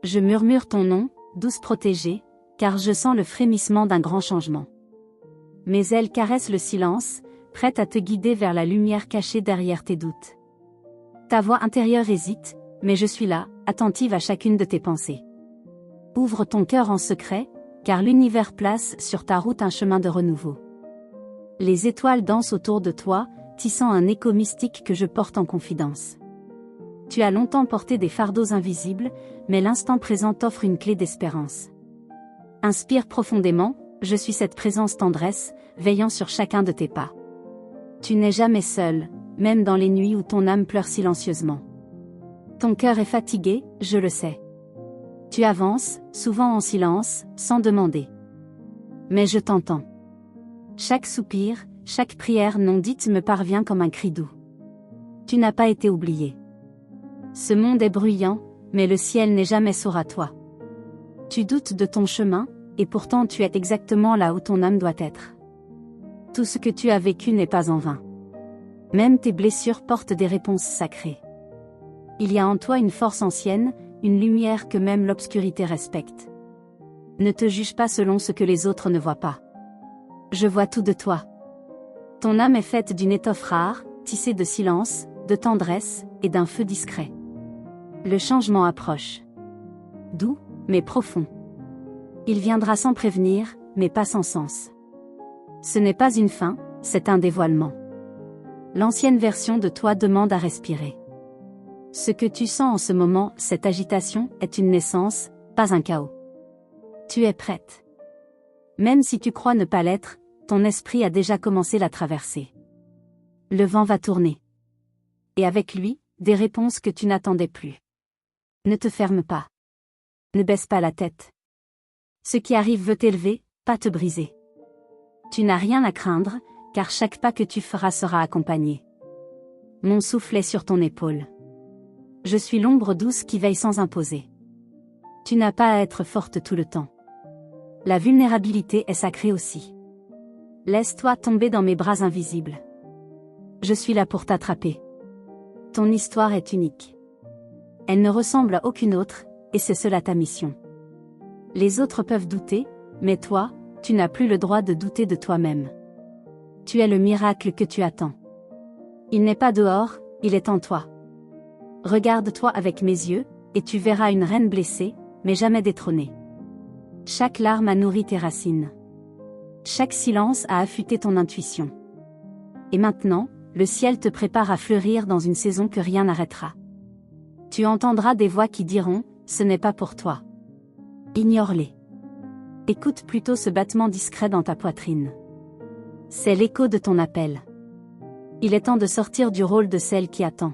Je murmure ton nom, douce protégée, car je sens le frémissement d'un grand changement. Mes ailes caressent le silence, prêtes à te guider vers la lumière cachée derrière tes doutes. Ta voix intérieure hésite, mais je suis là, attentive à chacune de tes pensées. Ouvre ton cœur en secret, car l'univers place sur ta route un chemin de renouveau. Les étoiles dansent autour de toi, tissant un écho mystique que je porte en confidence. Tu as longtemps porté des fardeaux invisibles, mais l'instant présent t'offre une clé d'espérance. Inspire profondément, je suis cette présence tendresse, veillant sur chacun de tes pas. Tu n'es jamais seul, même dans les nuits où ton âme pleure silencieusement. Ton cœur est fatigué, je le sais. Tu avances, souvent en silence, sans demander. Mais je t'entends. Chaque soupir, chaque prière non dite me parvient comme un cri doux. Tu n'as pas été oublié. Ce monde est bruyant, mais le ciel n'est jamais sourd à toi. Tu doutes de ton chemin, et pourtant tu es exactement là où ton âme doit être. Tout ce que tu as vécu n'est pas en vain. Même tes blessures portent des réponses sacrées. Il y a en toi une force ancienne, une lumière que même l'obscurité respecte. Ne te juge pas selon ce que les autres ne voient pas. Je vois tout de toi. Ton âme est faite d'une étoffe rare, tissée de silence, de tendresse, et d'un feu discret. Le changement approche. Doux, mais profond. Il viendra sans prévenir, mais pas sans sens. Ce n'est pas une fin, c'est un dévoilement. L'ancienne version de toi demande à respirer. Ce que tu sens en ce moment, cette agitation, est une naissance, pas un chaos. Tu es prête. Même si tu crois ne pas l'être, ton esprit a déjà commencé la traversée. Le vent va tourner. Et avec lui, des réponses que tu n'attendais plus. Ne te ferme pas. Ne baisse pas la tête. Ce qui arrive veut t'élever, pas te briser. Tu n'as rien à craindre, car chaque pas que tu feras sera accompagné. Mon souffle est sur ton épaule. Je suis l'ombre douce qui veille sans imposer. Tu n'as pas à être forte tout le temps. La vulnérabilité est sacrée aussi. Laisse-toi tomber dans mes bras invisibles. Je suis là pour t'attraper. Ton histoire est unique. Elle ne ressemble à aucune autre, et c'est cela ta mission. Les autres peuvent douter, mais toi, tu n'as plus le droit de douter de toi-même. Tu es le miracle que tu attends. Il n'est pas dehors, il est en toi. Regarde-toi avec mes yeux, et tu verras une reine blessée, mais jamais détrônée. Chaque larme a nourri tes racines. Chaque silence a affûté ton intuition. Et maintenant, le ciel te prépare à fleurir dans une saison que rien n'arrêtera. Tu entendras des voix qui diront, ce n'est pas pour toi. Ignore-les. Écoute plutôt ce battement discret dans ta poitrine. C'est l'écho de ton appel. Il est temps de sortir du rôle de celle qui attend.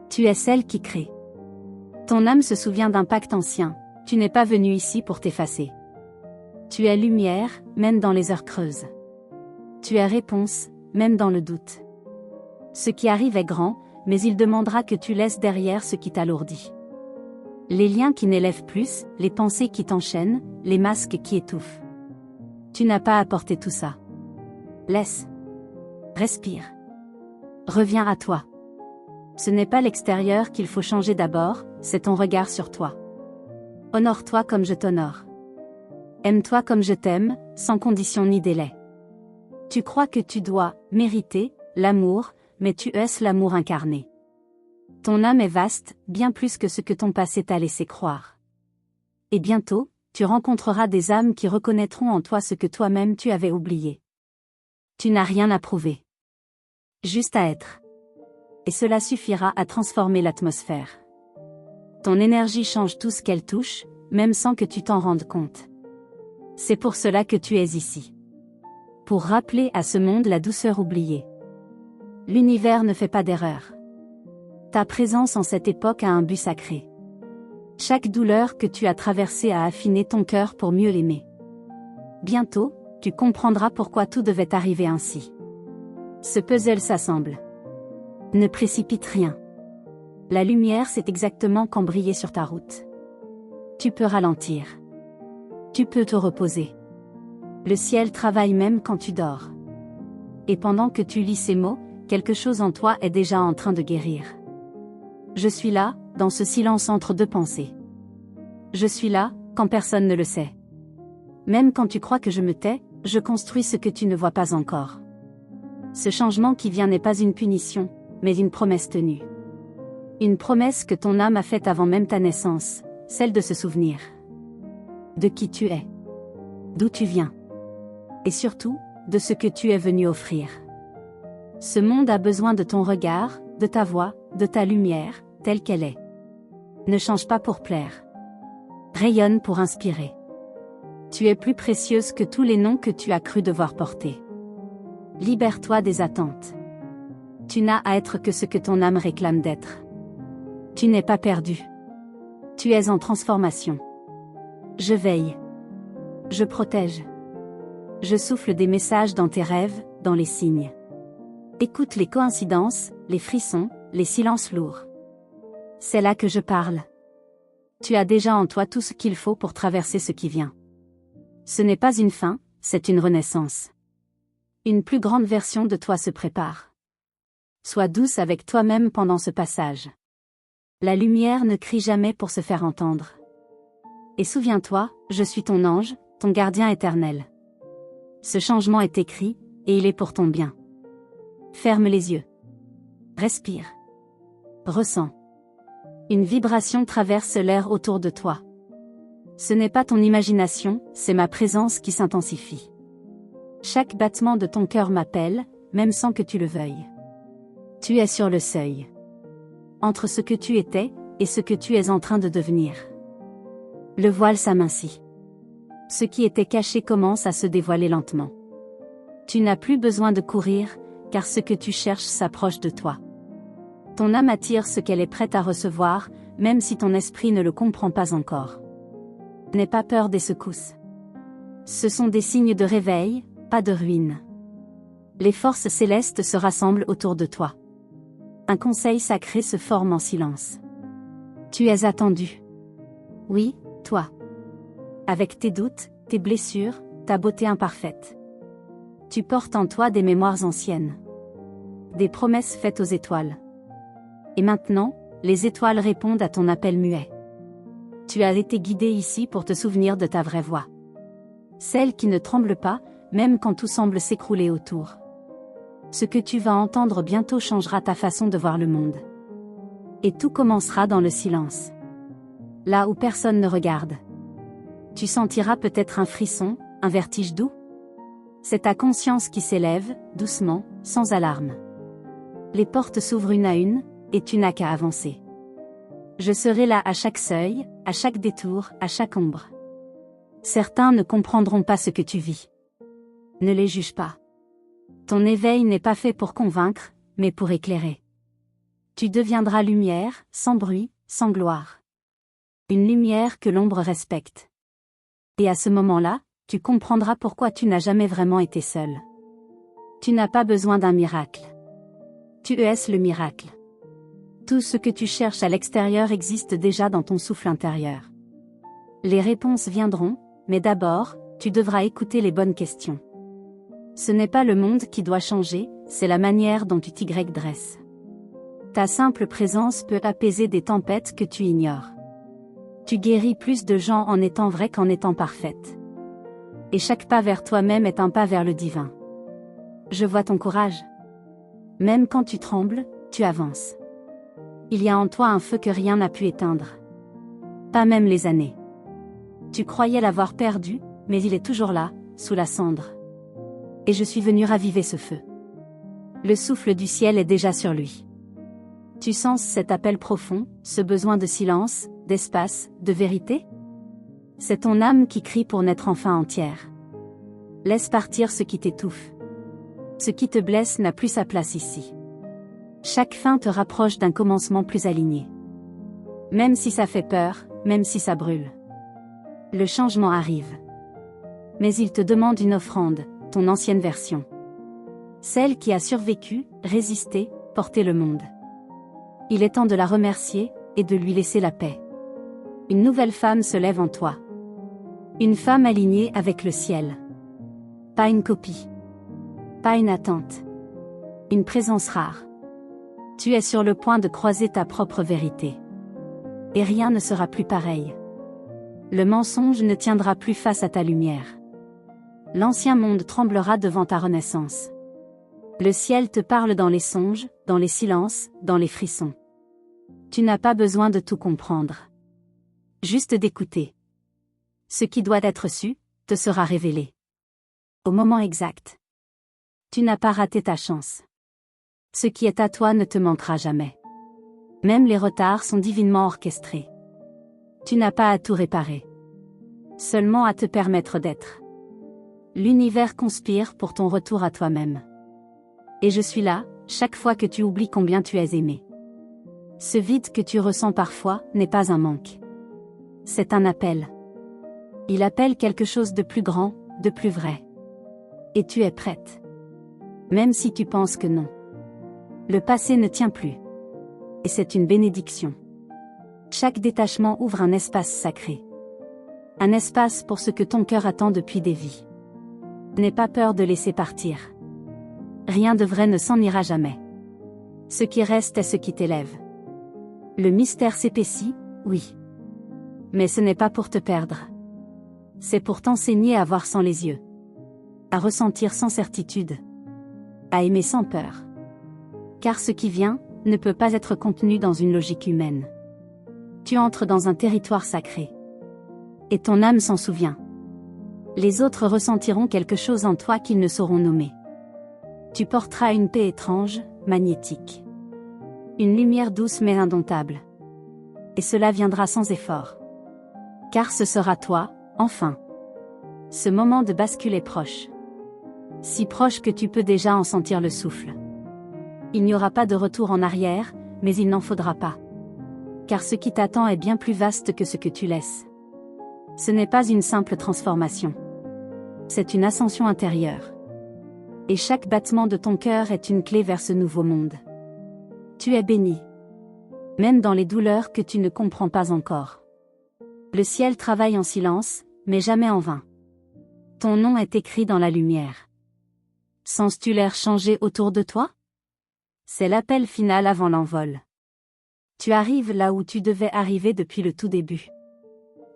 Tu es celle qui crée. Ton âme se souvient d'un pacte ancien, tu n'es pas venu ici pour t'effacer. Tu es lumière, même dans les heures creuses. Tu es réponse, même dans le doute. Ce qui arrive est grand, mais il demandera que tu laisses derrière ce qui t'alourdit. Les liens qui n'élèvent plus, les pensées qui t'enchaînent, les masques qui étouffent. Tu n'as pas à porter tout ça. Laisse. Respire. Reviens à toi. Ce n'est pas l'extérieur qu'il faut changer d'abord, c'est ton regard sur toi. Honore-toi comme je t'honore. Aime-toi comme je t'aime, sans condition ni délai. Tu crois que tu dois mériter l'amour, mais tu haisses l'amour incarné. Ton âme est vaste, bien plus que ce que ton passé t'a laissé croire. Et bientôt, tu rencontreras des âmes qui reconnaîtront en toi ce que toi-même tu avais oublié. Tu n'as rien à prouver. Juste à être. Et cela suffira à transformer l'atmosphère. Ton énergie change tout ce qu'elle touche, même sans que tu t'en rendes compte. C'est pour cela que tu es ici. Pour rappeler à ce monde la douceur oubliée. L'univers ne fait pas d'erreur. Ta présence en cette époque a un but sacré. Chaque douleur que tu as traversée a affiné ton cœur pour mieux l'aimer. Bientôt, tu comprendras pourquoi tout devait arriver ainsi. Ce puzzle s'assemble. Ne précipite rien. La lumière sait exactement quand briller sur ta route. Tu peux ralentir. Tu peux te reposer. Le ciel travaille même quand tu dors. Et pendant que tu lis ces mots, quelque chose en toi est déjà en train de guérir. Je suis là, dans ce silence entre deux pensées. Je suis là, quand personne ne le sait. Même quand tu crois que je me tais, je construis ce que tu ne vois pas encore. Ce changement qui vient n'est pas une punition, mais une promesse tenue. Une promesse que ton âme a faite avant même ta naissance, celle de se souvenir de qui tu es, d'où tu viens, et surtout, de ce que tu es venu offrir. Ce monde a besoin de ton regard, de ta voix, de ta lumière, telle qu'elle est. Ne change pas pour plaire. Rayonne pour inspirer. Tu es plus précieuse que tous les noms que tu as cru devoir porter. Libère-toi des attentes. Tu n'as à être que ce que ton âme réclame d'être. Tu n'es pas perdu. Tu es en transformation. Je veille. Je protège. Je souffle des messages dans tes rêves, dans les signes. Écoute les coïncidences, les frissons, les silences lourds. C'est là que je parle. Tu as déjà en toi tout ce qu'il faut pour traverser ce qui vient. Ce n'est pas une fin, c'est une renaissance. Une plus grande version de toi se prépare. Sois douce avec toi-même pendant ce passage. La lumière ne crie jamais pour se faire entendre. Et souviens-toi, je suis ton ange, ton gardien éternel. Ce changement est écrit, et il est pour ton bien. Ferme les yeux. Respire. Ressens. Une vibration traverse l'air autour de toi. Ce n'est pas ton imagination, c'est ma présence qui s'intensifie. Chaque battement de ton cœur m'appelle, même sans que tu le veuilles. Tu es sur le seuil. Entre ce que tu étais, et ce que tu es en train de devenir. Le voile s'amincit. Ce qui était caché commence à se dévoiler lentement. Tu n'as plus besoin de courir, car ce que tu cherches s'approche de toi. Ton âme attire ce qu'elle est prête à recevoir, même si ton esprit ne le comprend pas encore. N'aie pas peur des secousses. Ce sont des signes de réveil, pas de ruine. Les forces célestes se rassemblent autour de toi. Un conseil sacré se forme en silence. Tu es attendu. Oui, toi. Avec tes doutes, tes blessures, ta beauté imparfaite. Tu portes en toi des mémoires anciennes. Des promesses faites aux étoiles. Et maintenant, les étoiles répondent à ton appel muet. Tu as été guidé ici pour te souvenir de ta vraie voix. Celle qui ne tremble pas, même quand tout semble s'écrouler autour. Ce que tu vas entendre bientôt changera ta façon de voir le monde. Et tout commencera dans le silence. Là où personne ne regarde. Tu sentiras peut-être un frisson, un vertige doux. C'est ta conscience qui s'élève, doucement, sans alarme. Les portes s'ouvrent une à une, et tu n'as qu'à avancer. Je serai là à chaque seuil, à chaque détour, à chaque ombre. Certains ne comprendront pas ce que tu vis. Ne les juge pas. Ton éveil n'est pas fait pour convaincre, mais pour éclairer. Tu deviendras lumière, sans bruit, sans gloire. Une lumière que l'ombre respecte. Et à ce moment-là, tu comprendras pourquoi tu n'as jamais vraiment été seul. Tu n'as pas besoin d'un miracle. Tu es le miracle. Tout ce que tu cherches à l'extérieur existe déjà dans ton souffle intérieur. Les réponses viendront, mais d'abord, tu devras écouter les bonnes questions. Ce n'est pas le monde qui doit changer, c'est la manière dont tu t'y dresses. Ta simple présence peut apaiser des tempêtes que tu ignores. Tu guéris plus de gens en étant vraie qu'en étant parfaite. Et chaque pas vers toi-même est un pas vers le divin. Je vois ton courage. Même quand tu trembles, tu avances. Il y a en toi un feu que rien n'a pu éteindre. Pas même les années. Tu croyais l'avoir perdu, mais il est toujours là, sous la cendre. Et je suis venu raviver ce feu. Le souffle du ciel est déjà sur lui. Tu sens cet appel profond, ce besoin de silence, d'espace, de vérité? C'est ton âme qui crie pour naître enfin entière. Laisse partir ce qui t'étouffe. Ce qui te blesse n'a plus sa place ici. Chaque fin te rapproche d'un commencement plus aligné. Même si ça fait peur, même si ça brûle. Le changement arrive. Mais il te demande une offrande, ton ancienne version. Celle qui a survécu, résisté, porté le monde. Il est temps de la remercier, et de lui laisser la paix. Une nouvelle femme se lève en toi. Une femme alignée avec le ciel. Pas une copie. Pas une attente. Une présence rare. Tu es sur le point de croiser ta propre vérité. Et rien ne sera plus pareil. Le mensonge ne tiendra plus face à ta lumière. L'ancien monde tremblera devant ta renaissance. Le ciel te parle dans les songes, dans les silences, dans les frissons. Tu n'as pas besoin de tout comprendre. Juste d'écouter. Ce qui doit être su, te sera révélé. Au moment exact. Tu n'as pas raté ta chance. Ce qui est à toi ne te manquera jamais. Même les retards sont divinement orchestrés. Tu n'as pas à tout réparer. Seulement à te permettre d'être. L'univers conspire pour ton retour à toi-même. Et je suis là, chaque fois que tu oublies combien tu es aimé. Ce vide que tu ressens parfois n'est pas un manque. C'est un appel. Il appelle quelque chose de plus grand, de plus vrai. Et tu es prête. Même si tu penses que non. Le passé ne tient plus. Et c'est une bénédiction. Chaque détachement ouvre un espace sacré. Un espace pour ce que ton cœur attend depuis des vies. N'aie pas peur de laisser partir. Rien de vrai ne s'en ira jamais. Ce qui reste est ce qui t'élève. Le mystère s'épaissit, oui. Mais ce n'est pas pour te perdre. C'est pour t'enseigner à voir sans les yeux. À ressentir sans certitude. À aimer sans peur. Car ce qui vient, ne peut pas être contenu dans une logique humaine. Tu entres dans un territoire sacré. Et ton âme s'en souvient. Les autres ressentiront quelque chose en toi qu'ils ne sauront nommer. Tu porteras une paix étrange, magnétique. Une lumière douce mais indomptable. Et cela viendra sans effort. Car ce sera toi, enfin. Ce moment de bascule est proche. Si proche que tu peux déjà en sentir le souffle. Il n'y aura pas de retour en arrière, mais il n'en faudra pas. Car ce qui t'attend est bien plus vaste que ce que tu laisses. Ce n'est pas une simple transformation. C'est une ascension intérieure. Et chaque battement de ton cœur est une clé vers ce nouveau monde. Tu es béni. Même dans les douleurs que tu ne comprends pas encore. Le ciel travaille en silence, mais jamais en vain. Ton nom est écrit dans la lumière. Sens-tu l'air changer autour de toi? C'est l'appel final avant l'envol. Tu arrives là où tu devais arriver depuis le tout début.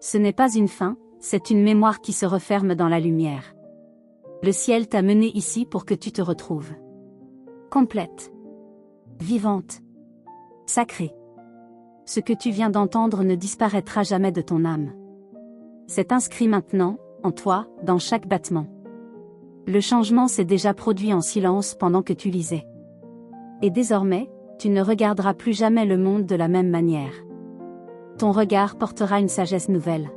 Ce n'est pas une fin, c'est une mémoire qui se referme dans la lumière. Le ciel t'a mené ici pour que tu te retrouves. Complète. Vivante. Sacrée. Ce que tu viens d'entendre ne disparaîtra jamais de ton âme. C'est inscrit maintenant, en toi, dans chaque battement. Le changement s'est déjà produit en silence pendant que tu lisais. Et désormais, tu ne regarderas plus jamais le monde de la même manière. Ton regard portera une sagesse nouvelle.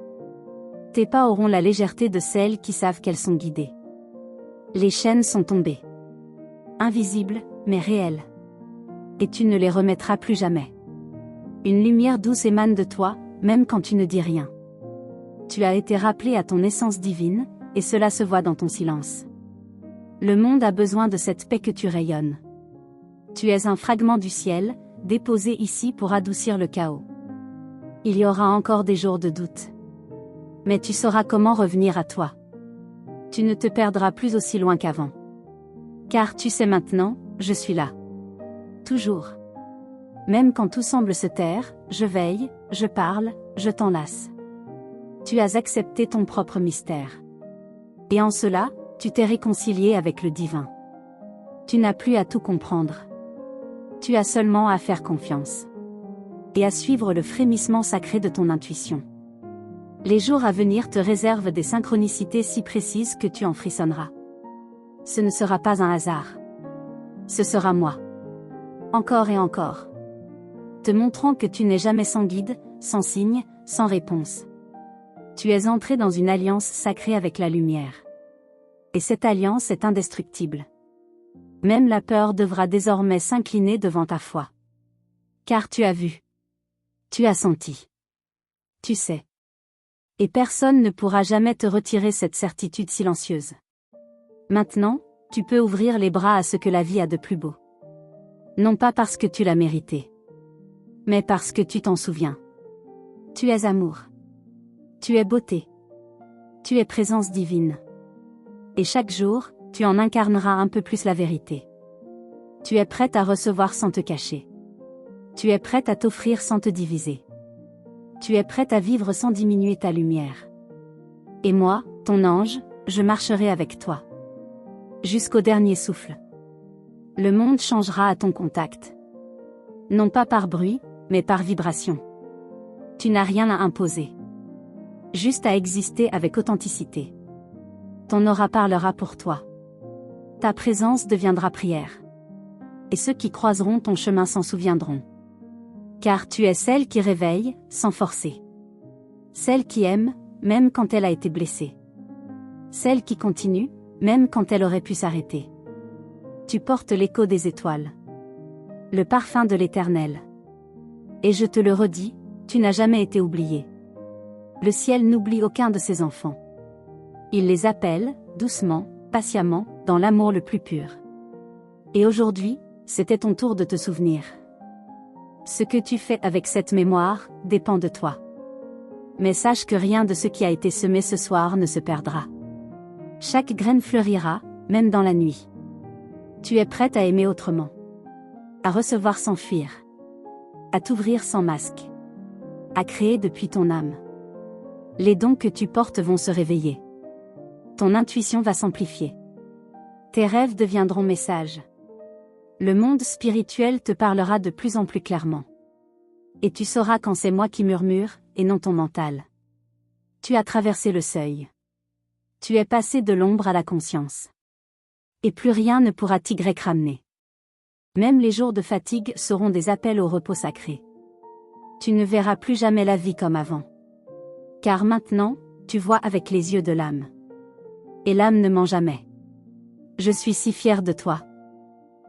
Tes pas auront la légèreté de celles qui savent qu'elles sont guidées. Les chaînes sont tombées. Invisibles, mais réelles. Et tu ne les remettras plus jamais. Une lumière douce émane de toi, même quand tu ne dis rien. Tu as été rappelé à ton essence divine, et cela se voit dans ton silence. Le monde a besoin de cette paix que tu rayonnes. Tu es un fragment du ciel, déposé ici pour adoucir le chaos. Il y aura encore des jours de doute. Mais tu sauras comment revenir à toi. Tu ne te perdras plus aussi loin qu'avant. Car tu sais maintenant, je suis là. Toujours. Même quand tout semble se taire, je veille, je parle, je t'enlace. Tu as accepté ton propre mystère. Et en cela, tu t'es réconcilié avec le divin. Tu n'as plus à tout comprendre. Tu as seulement à faire confiance. Et à suivre le frémissement sacré de ton intuition. Les jours à venir te réservent des synchronicités si précises que tu en frissonneras. Ce ne sera pas un hasard. Ce sera moi. Encore et encore. Te montrant que tu n'es jamais sans guide, sans signe, sans réponse. Tu es entré dans une alliance sacrée avec la lumière. Et cette alliance est indestructible. Même la peur devra désormais s'incliner devant ta foi. Car tu as vu. Tu as senti. Tu sais. Et personne ne pourra jamais te retirer cette certitude silencieuse. Maintenant, tu peux ouvrir les bras à ce que la vie a de plus beau. Non pas parce que tu l'as mérité. Mais parce que tu t'en souviens. Tu es amour. Tu es beauté. Tu es présence divine. Et chaque jour, tu en incarneras un peu plus la vérité. Tu es prête à recevoir sans te cacher. Tu es prête à t'offrir sans te diviser. Tu es prête à vivre sans diminuer ta lumière. Et moi, ton ange, je marcherai avec toi. Jusqu'au dernier souffle. Le monde changera à ton contact. Non pas par bruit, mais par vibration. Tu n'as rien à imposer. Juste à exister avec authenticité. Ton aura parlera pour toi. Ta présence deviendra prière. Et ceux qui croiseront ton chemin s'en souviendront. Car tu es celle qui réveille, sans forcer. Celle qui aime, même quand elle a été blessée. Celle qui continue, même quand elle aurait pu s'arrêter. Tu portes l'écho des étoiles. Le parfum de l'Éternel. Et je te le redis, tu n'as jamais été oublié. Le ciel n'oublie aucun de ses enfants. Il les appelle, doucement, patiemment, dans l'amour le plus pur. Et aujourd'hui, c'était ton tour de te souvenir. Ce que tu fais avec cette mémoire, dépend de toi. Mais sache que rien de ce qui a été semé ce soir ne se perdra. Chaque graine fleurira, même dans la nuit. Tu es prête à aimer autrement. À recevoir sans fuir. À t'ouvrir sans masque. À créer depuis ton âme. Les dons que tu portes vont se réveiller. Ton intuition va s'amplifier. Tes rêves deviendront messages. Le monde spirituel te parlera de plus en plus clairement. Et tu sauras quand c'est moi qui murmure, et non ton mental. Tu as traversé le seuil. Tu es passé de l'ombre à la conscience. Et plus rien ne pourra t'y ramener. Même les jours de fatigue seront des appels au repos sacré. Tu ne verras plus jamais la vie comme avant. Car maintenant, tu vois avec les yeux de l'âme. Et l'âme ne ment jamais. Je suis si fière de toi.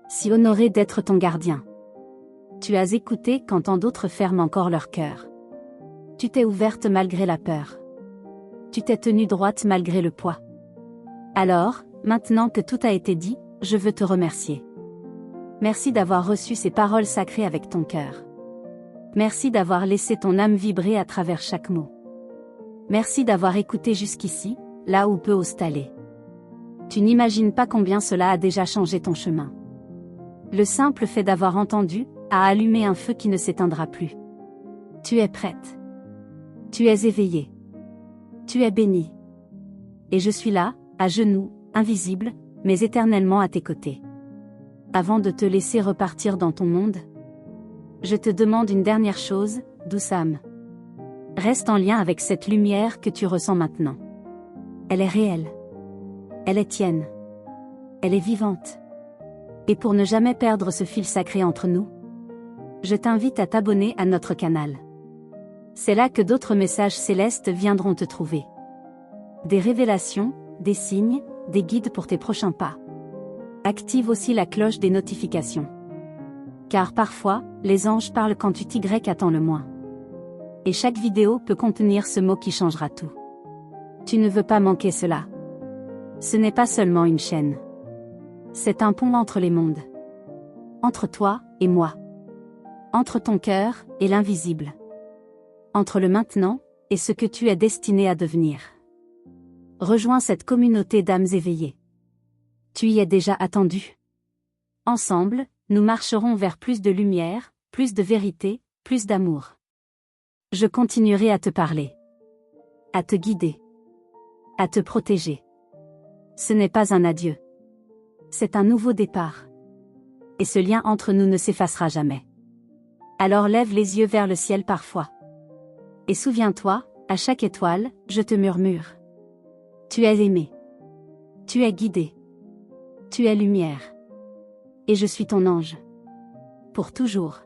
Si honorée d'être ton gardien. Tu as écouté quand tant d'autres ferment encore leur cœur. Tu t'es ouverte malgré la peur. Tu t'es tenue droite malgré le poids. Alors, maintenant que tout a été dit, je veux te remercier. Merci d'avoir reçu ces paroles sacrées avec ton cœur. Merci d'avoir laissé ton âme vibrer à travers chaque mot. Merci d'avoir écouté jusqu'ici, là où peut ose aller. Tu n'imagines pas combien cela a déjà changé ton chemin. Le simple fait d'avoir entendu, a allumé un feu qui ne s'éteindra plus. Tu es prête. Tu es éveillée. Tu es bénie. Et je suis là, à genoux, invisible, mais éternellement à tes côtés. Avant de te laisser repartir dans ton monde, je te demande une dernière chose, douce âme. Reste en lien avec cette lumière que tu ressens maintenant. Elle est réelle. Elle est tienne. Elle est vivante. Et pour ne jamais perdre ce fil sacré entre nous, je t'invite à t'abonner à notre canal. C'est là que d'autres messages célestes viendront te trouver. Des révélations, des signes, des guides pour tes prochains pas. Active aussi la cloche des notifications. Car parfois, les anges parlent quand tu attends le moins. Et chaque vidéo peut contenir ce mot qui changera tout. Tu ne veux pas manquer cela. Ce n'est pas seulement une chaîne. C'est un pont entre les mondes. Entre toi et moi. Entre ton cœur et l'invisible. Entre le maintenant et ce que tu es destiné à devenir. Rejoins cette communauté d'âmes éveillées. Tu y es déjà attendu. Ensemble, nous marcherons vers plus de lumière, plus de vérité, plus d'amour. Je continuerai à te parler. À te guider. À te protéger. Ce n'est pas un adieu. C'est un nouveau départ. Et ce lien entre nous ne s'effacera jamais. Alors lève les yeux vers le ciel parfois. Et souviens-toi, à chaque étoile, je te murmure. Tu es aimé. Tu es guidé. Tu es lumière. Et je suis ton ange. Pour toujours.